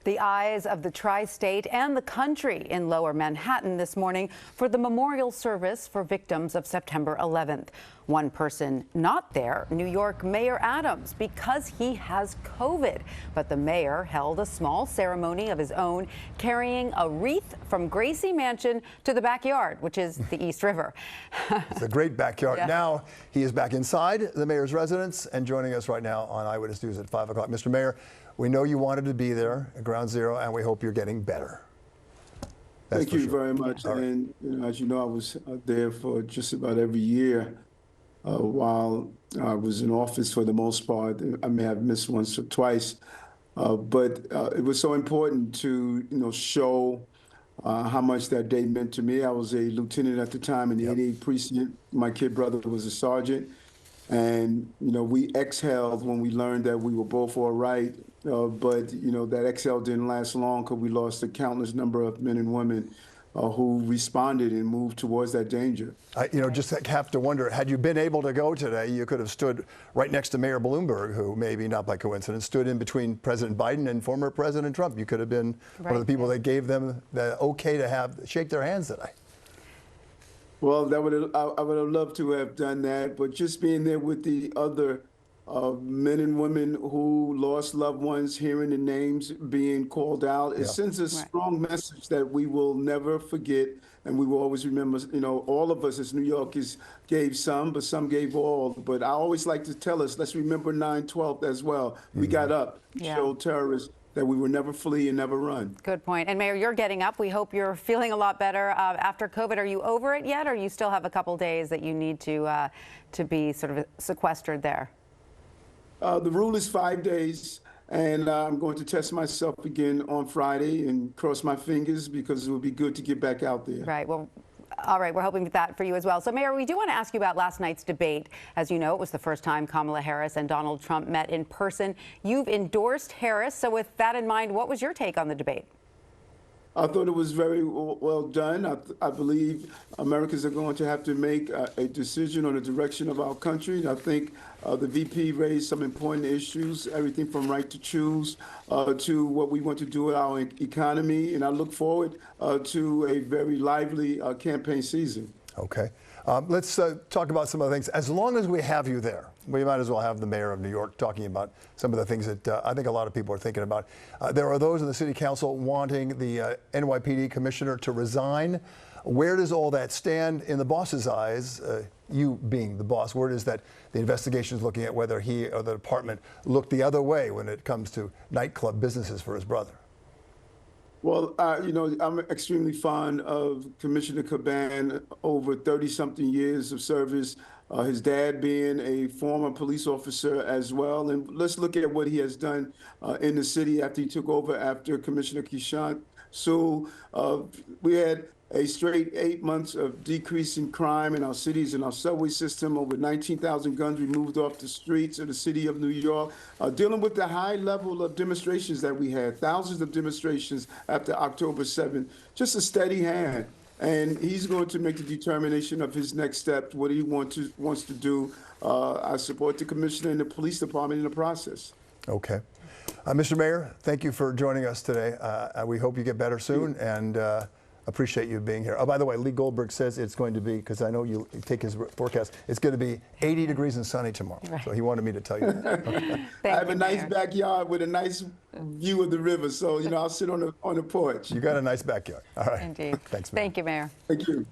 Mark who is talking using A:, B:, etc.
A: The eyes of the tri-state and the country in Lower Manhattan this morning for the memorial service for victims of September 11th. One person not there, New York Mayor Adams, because he has COVID. But the mayor held a small ceremony of his own, carrying a wreath from Gracie Mansion to the backyard, which is the East River.
B: It's a great backyard.
A: Yeah.
B: Now he is back inside the mayor's residence and joining us right now on Eyewitness News at 5 o'clock. Mr. Mayor, we know you wanted to be there at Ground Zero, and we hope you're getting better.
C: Thank you very much. Right. And as you know, I was there for just about every year while I was in office for the most part. I may have missed once or twice, but it was so important to show how much that day meant to me. I was a lieutenant at the time in the 88th Precinct. My kid brother was a sergeant. And, we exhaled when we learned that we were both all right. But that exhale didn't last long because we lost a countless number of men and women who responded and moved towards that danger.
B: Just have to wonder, had you been able to go today, you could have stood right next to Mayor Bloomberg, who maybe not by coincidence stood in between President Biden and former President Trump. You could have been one of the people that gave them the okay to shake their hands today.
C: Well, I would have loved to have done that, but just being there with the other men and women who lost loved ones, hearing the names being called out, it sends a strong message that we will never forget, and we will always remember. All of us as New Yorkers gave some, but some gave all. But I always like to tell us, let's remember 9/12 as well. We got up, showed terrorists that we will never flee and never run.
A: Good point. And Mayor, you're getting up. We hope you're feeling a lot better after COVID. Are you over it yet, or you still have a couple days that you need to be sort of sequestered there?
C: The rule is 5 days, and I'm going to test myself again on Friday and cross my fingers because it would be good to get back out there.
A: Right. Well, all right. We're hoping that for you as well. So, Mayor, we do want to ask you about last night's debate. As you know, it was the first time Kamala Harris and Donald Trump met in person. You've endorsed Harris. So with that in mind, what was your take on the debate?
C: I thought it was very well done. I believe Americans are going to have to make a decision on the direction of our country. And I think the VP raised some important issues, everything from right to choose to what we want to do with our economy. And I look forward to a very lively campaign season.
B: Okay. Let's talk about some of the things. As long as we have you there, we might as well have the mayor of New York talking about some of the things that I think a lot of people are thinking about. There are those in the city council wanting the NYPD commissioner to resign. Where does all that stand in the boss's eyes, you being the boss? Where is that the investigation is looking at whether he or the department looked the other way when it comes to nightclub businesses for his brother?
C: Well, I'm extremely fond of Commissioner Caban, over 30-something years of service, his dad being a former police officer as well. And let's look at what he has done in the city after he took over after Commissioner Keechant Sewell. We had a straight 8 months of decrease in crime in our cities and our subway system, over 19,000 guns removed off the streets of the city of New York, dealing with the high level of demonstrations that we had, thousands of demonstrations after October 7th, just a steady hand. And he's going to make the determination of his next step, what he wants to do. I support the commissioner and the police department in the process.
B: Okay. Mr. Mayor, thank you for joining us today. We hope you get better soon, and appreciate you being here. Oh, by the way, Lee Goldberg says it's going to be, because I know you take his forecast, it's going to be 80 degrees and sunny tomorrow. Right. So he wanted me to tell you that. Okay.
C: I have a nice backyard with a nice view of the river, so I'll sit on the porch.
B: You got a nice backyard. All right.
A: Indeed.
B: Thanks, Mayor.
A: Thank you, Mayor.
C: Thank you.